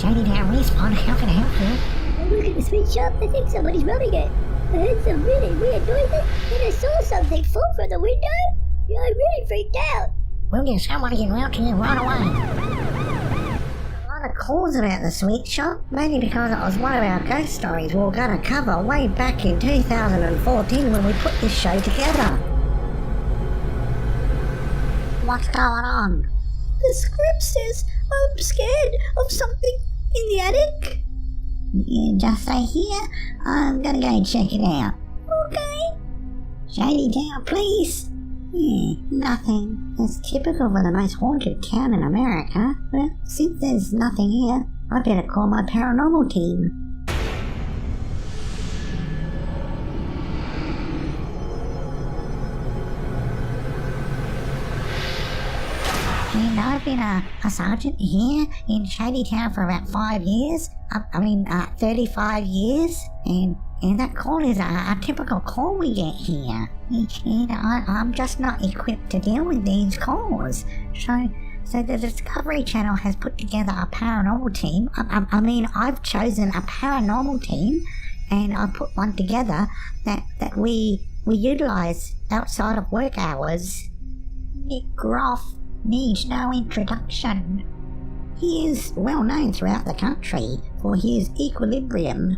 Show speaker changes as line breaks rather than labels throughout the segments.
SHADYTOWN respawn, how can I help you?
I look at the sweet shop, I think somebody's robbing it. I heard some really weird noises, and I saw something fall from the window. Yeah, I really freaked out.
We'll get somebody in route to you right away. A lot of calls about the sweet shop, mainly because it was one of our ghost stories we were going to cover way back in 2014 when we put this show together. What's going on?
The script says I'm scared of something in the attic.
You just stay here. I'm gonna go check it out.
Okay.
SHADYTOWN, please. Nothing. It's typical for the most haunted town in America. Well, since there's nothing here, I better call my paranormal team. And I've been a sergeant here in SHADYTOWN for about 5 years. 35 years. And that call is a typical call we get here. And I'm just not equipped to deal with these calls. So the Discovery Channel has put together a paranormal team. I've chosen a paranormal team, and I put one together that we utilise outside of work hours. Nick Groffs needs no introduction. He is well known throughout the country for his equilibrium.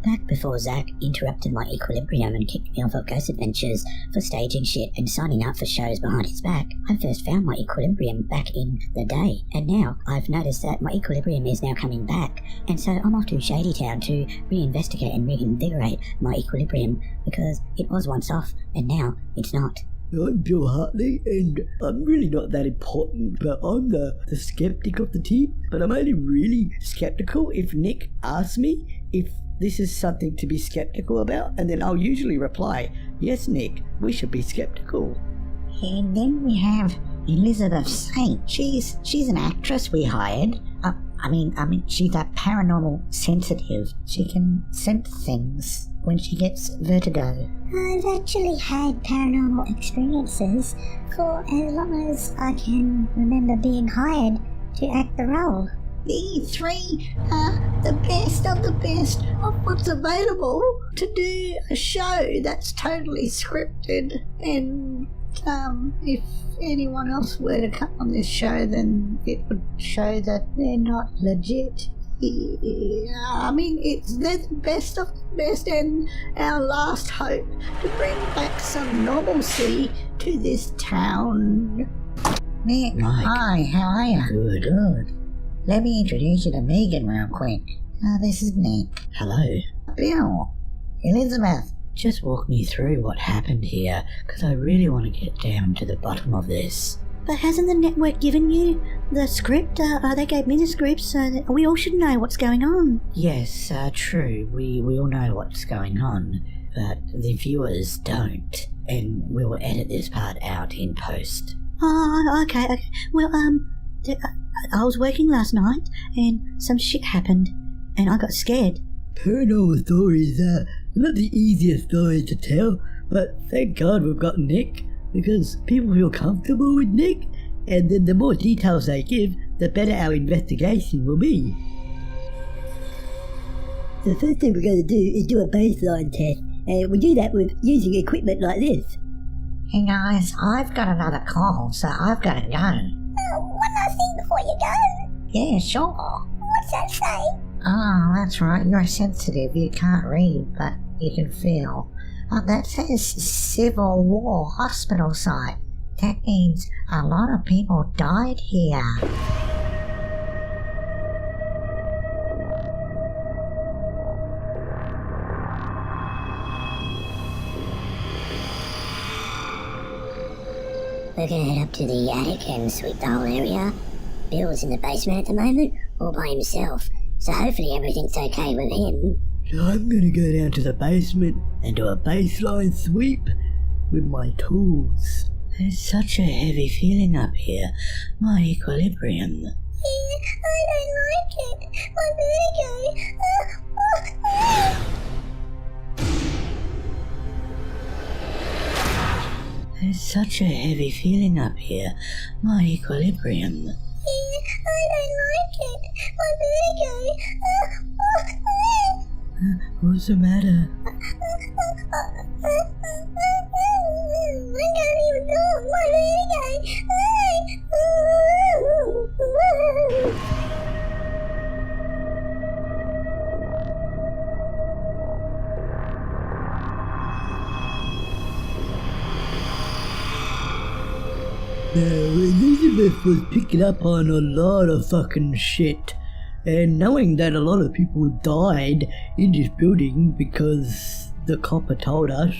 Back before Zach interrupted my equilibrium and kicked me off of Ghost Adventures for staging shit and signing up for shows behind his back, I first found my equilibrium back in the day, and now I've noticed that my equilibrium is now coming back, and so I'm off to SHADYTOWN to reinvestigate and reinvigorate my equilibrium, because it was once off, and now it's not.
I'm Bill Hartley, and I'm really not that important, but I'm the skeptic of the team. But I'm only really skeptical if Nick asks me if this is something to be skeptical about, and then I'll usually reply, yes, Nick, we should be skeptical.
And then we have Elizabeth Saint. She's an actress we hired. She's a paranormal sensitive. She can sense things when she gets vertigo.
I've actually had paranormal experiences for as long as I can remember being hired to act the role.
These three are the best of the best of what's available to do a show that's totally scripted. And if anyone else were to come on this show, then it would show that they're not legit. They're the best of the best and our last hope to bring back some normalcy to this town. Nick,
Mike.
Hi, how are you?
Good.
Let me introduce you to Megan real quick. This is Nick.
Hello.
Bill. Elizabeth.
Just walk me through what happened here, because I really want to get down to the bottom of this.
But hasn't the network given you the script? They gave me the script, so that we all should know what's going on.
Yes, true, we all know what's going on, but the viewers don't, and we'll edit this part out in post.
Oh, okay. Well, I was working last night, and some shit happened, and I got scared.
Paranormal stories are not the easiest stories to tell, but thank God we've got Nick, because people feel comfortable with Nick, and then the more details they give, the better our investigation will be.
The first thing we're going to do is do a baseline test, and we do that with using equipment like this.
Hey guys, I've got another call, so I've got to go.
One last thing before you go.
Yeah, sure.
What's that say?
Oh, that's right, you're sensitive. You can't read, but you can feel. That says Civil War Hospital Site. That means a lot of people died here.
We're going to head up to the attic and sweep the whole area. Bill's in the basement at the moment, all by himself, so hopefully everything's okay with him.
So I'm gonna go down to the basement and do a baseline sweep with my tools. There's such a heavy feeling up here. My equilibrium.
I don't like it. My vertigo.
There's such a heavy feeling up here. My equilibrium.
I don't like it. My vertigo.
What's the matter?
I can't even talk. My head again.
Now, Elizabeth was picking up on a lot of fucking shit. And knowing that a lot of people died in this building because the copper told us,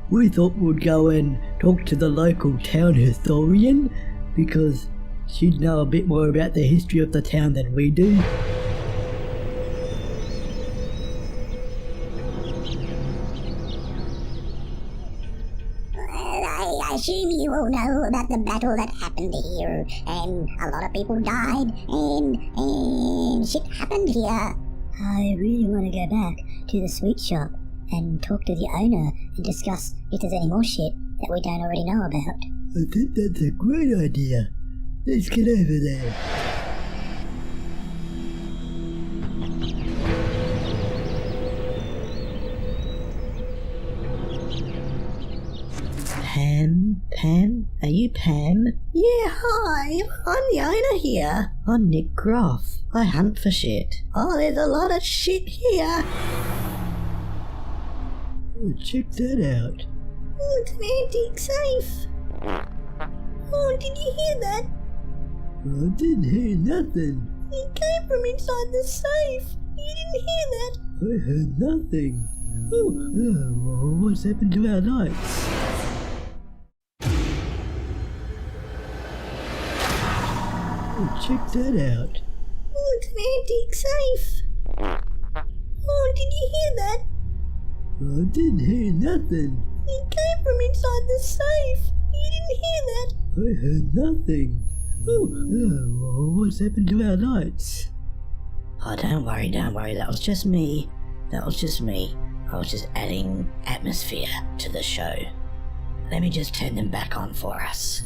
we thought we'd go and talk to the local town historian because she'd know a bit more about the history of the town than we do.
I assume you all know about the battle that happened here, and a lot of people died, and shit happened here.
I really want to go back to the sweet shop and talk to the owner and discuss if there's any more shit that we don't already know about.
I think that's a great idea. Let's get over there. Pam? Are you Pam?
Yeah, hi. I'm the owner here.
I'm Nick Groffs. I hunt for shit.
Oh, there's a lot of shit here.
Oh, check that out.
Oh, it's an antique safe. Oh, did you hear that?
I didn't hear nothing.
It came from inside the safe. You didn't hear that?
I heard nothing. Oh, what's happened to our lights? Oh, check that out.
Oh, it's an antique safe. Oh, did you hear that?
I didn't hear nothing.
It came from inside the safe. You didn't hear that?
I heard nothing. Oh, what's happened to our lights?
Oh, don't worry, that was just me. I was just adding atmosphere to the show. Let me just turn them back on for us.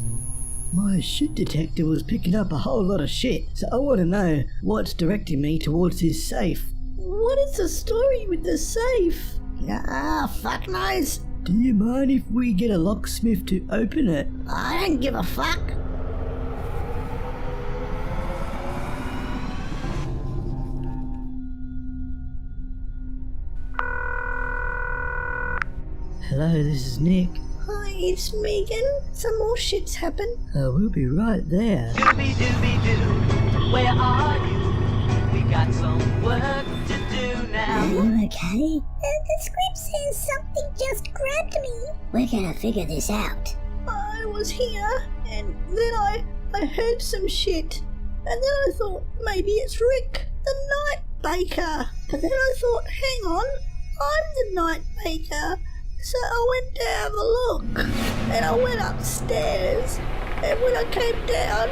My shit detector was picking up a whole lot of shit, so I want to know what's directing me towards this safe.
What is the story with the safe?
Ah, fuck knows.
Do you mind if we get a locksmith to open it?
I don't give a fuck.
Hello, this is Nick.
Hi, it's Megan. Some more shit's happened.
We'll be right there.
Scooby-Dooby-Doo, where are you? We got some work to do now.
Are you okay?
The script says something just grabbed me.
We're gonna figure this out.
I was here, and then I heard some shit. And then I thought, maybe it's Rick, the night baker. But then I thought, hang on, I'm the night baker. So I went to have a look, and I went upstairs, and when I came down,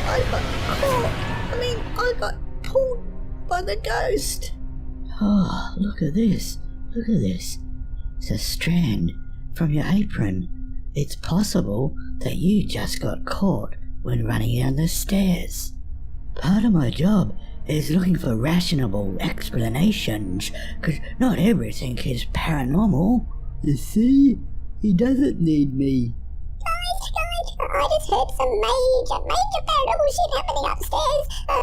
I got caught. I got pulled by the ghost.
Oh, look at this. It's a strand from your apron. It's possible that you just got caught when running down the stairs. Part of my job is looking for rational explanations, because not everything is paranormal.
You see? He doesn't need me.
Guys, I just heard some major paranormal shit happening upstairs. I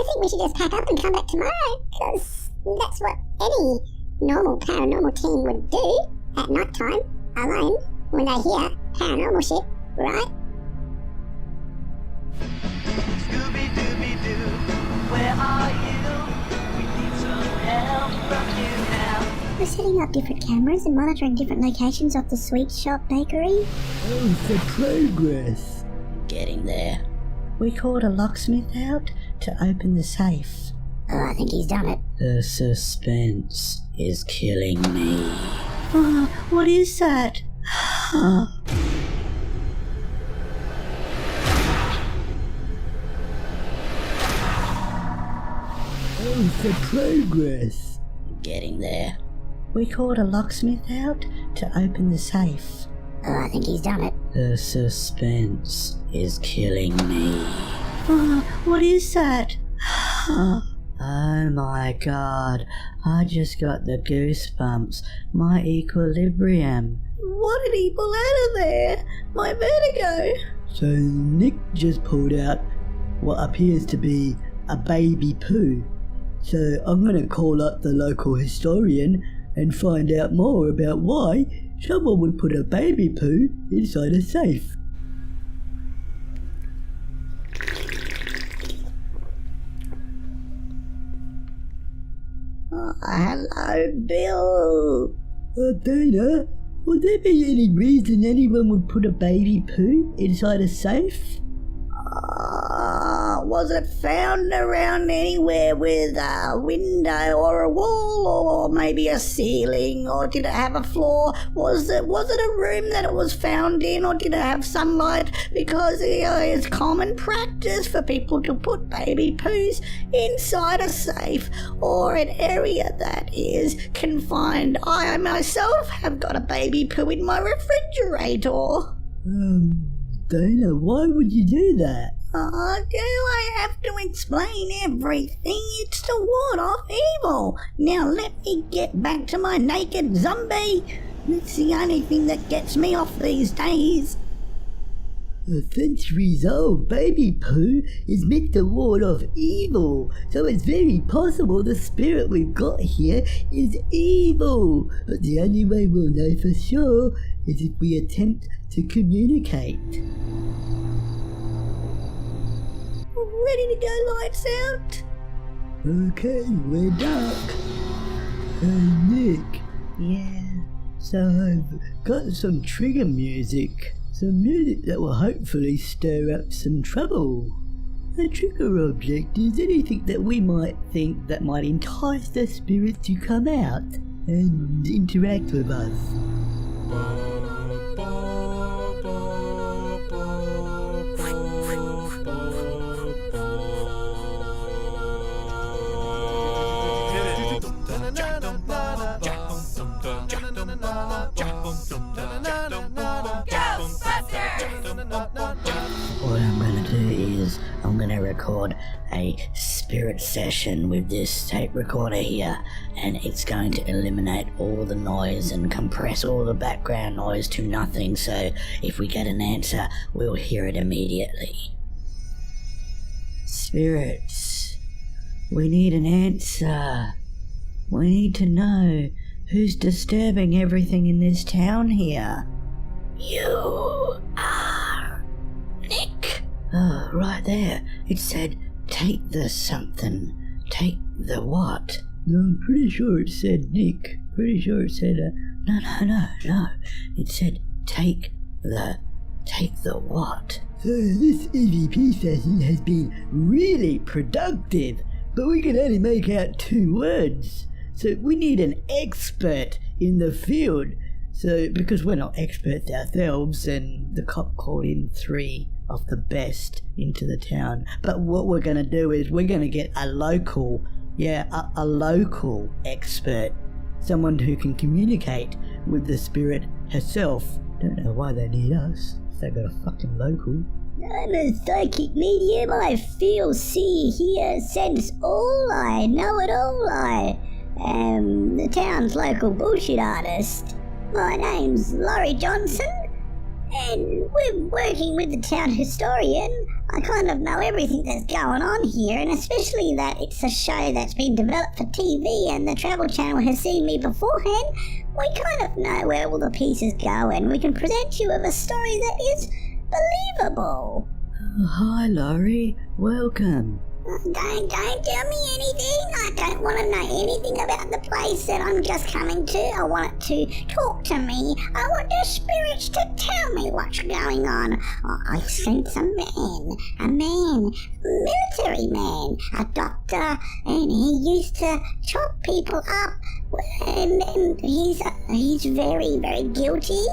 think we should just pack up and come back tomorrow, because that's what any normal paranormal team would do at night time, alone, when they hear paranormal shit, right?
Scooby-Dooby-Doo, where are you? We need some help from you now.
We're setting up different cameras and monitoring different locations of the sweet shop bakery.
Oh, for progress.
Getting there.
We called a locksmith out to open the safe.
Oh, I think he's done it.
The suspense is killing me.
Oh, what is that?
Oh, for progress.
Getting there.
We called a locksmith out to open the safe.
Oh, I think he's done it.
The suspense is killing me.
Oh, what is that?
I'm my god, I just got the goosebumps. My equilibrium.
What did he pull out of there? My vertigo. So Nick just pulled out what appears to be a baby poo. So I'm going to call up the local historian and find out more about why someone would put a baby poo inside a safe.
Hello, Bill.
Dana, would there be any reason anyone would put a baby poo inside a safe?
Was it found around anywhere with a window or a wall or maybe a ceiling, or did it have a floor? Was it a room that it was found in, or did it have sunlight? Because it's common practice for people to put baby poos inside a safe or an area that is confined. I myself have got a baby poo in my refrigerator.
Dana, why would you do that?
Do I have to explain everything? It's to ward off evil. Now let me get back to my naked zombie. It's the only thing that gets me off these days.
A centuries-old baby poo is meant to ward off evil, so it's very possible the spirit we've got here is evil. But the only way we'll know for sure is if we attempt to communicate.
Ready to go, lights out?
Okay, we're dark. Hey, Nick.
Yeah.
So I've got some trigger music. Some music that will hopefully stir up some trouble. A trigger object is anything that we might think that might entice the spirit to come out and interact with us.
What I'm going to do is I'm going to record a spirit session with this tape recorder here, and it's going to eliminate all the noise and compress all the background noise to nothing, so if we get an answer, we'll hear it immediately. Spirits, we need an answer. We need to know who's disturbing everything in this town here. You are Nick. Oh, right there. It said, take the something. Take the what?
No, I'm pretty sure it said Nick. Pretty sure it said
No. It said, take the what?
So this EVP session has been really productive, but we can only make out 2 words. So we need an expert in the field. So, because we're not experts ourselves, and the cop called in 3 of the best into the town. But what we're going to do is we're going to get a local expert. Someone who can communicate with the spirit herself. Don't know why they need us. They got a fucking local.
I'm a psychic medium. I feel, see, hear, sense all. I know it all. I am the town's local bullshit artist. My name's Laurie Johnson, and we're working with the town historian. I kind of know everything that's going on here, and especially that it's a show that's been developed for TV and the Travel Channel has seen me beforehand. We kind of know where all the pieces go, and we can present you with a story that is believable.
Oh, hi, Laurie. Welcome.
Don't tell me anything. I don't want to know anything about the place that I'm just coming to. I want it to talk to me. I want the spirits to tell me what's going on. I sense a military man, a doctor, and he used to chop people up. And he's very, very guilty.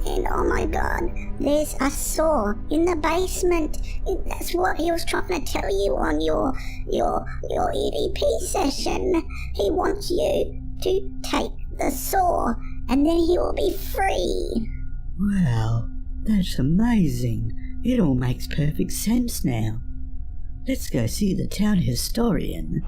And oh my God, there's a saw in the basement. That's what he was trying to tell you on your EVP session. He wants you to take the saw, and then he will be free.
Wow, that's amazing. It all makes perfect sense now. Let's go see the town historian.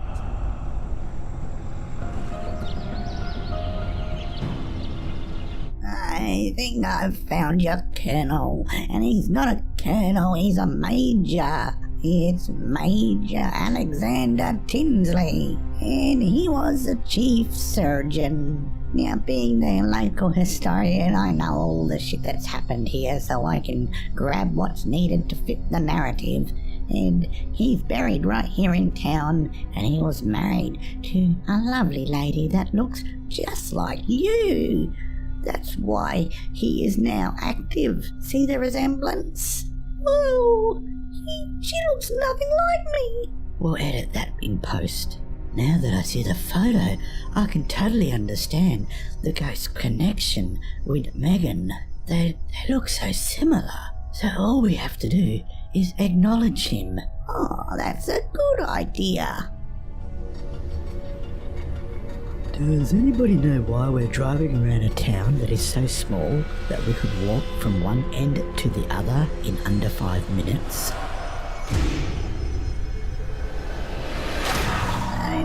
I think I've found your colonel, and he's not a colonel, he's a major. It's Major Alexander Tinsley, and he was the chief surgeon. Now, being the local historian, I know all the shit that's happened here, so I can grab what's needed to fit the narrative. And he's buried right here in town, and he was married to a lovely lady that looks just like you. That's why he is now active. See the resemblance? Whoa! She looks nothing like me.
We'll edit that in post. Now that I see the photo, I can totally understand the ghost's connection with Megan. They look so similar. So all we have to do is acknowledge him.
Oh, that's a good idea.
Does anybody know why we're driving around a town that is so small that we could walk from one end to the other in under 5 minutes?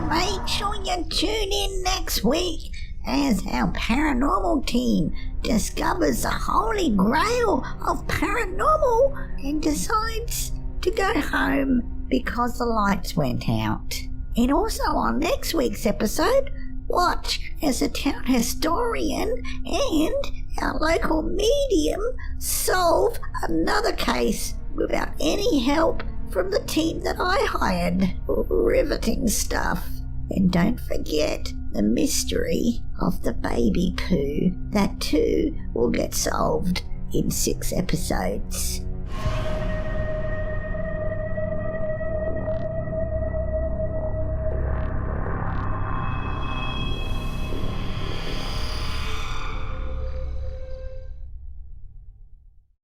Make sure you tune in next week as our paranormal team discovers the holy grail of paranormal and decides to go home because the lights went out. And also on next week's episode, watch as a town historian and our local medium solve another case without any help from the team that I hired. Riveting stuff. And don't forget the mystery of the baby poo. That too will get solved in 6 episodes.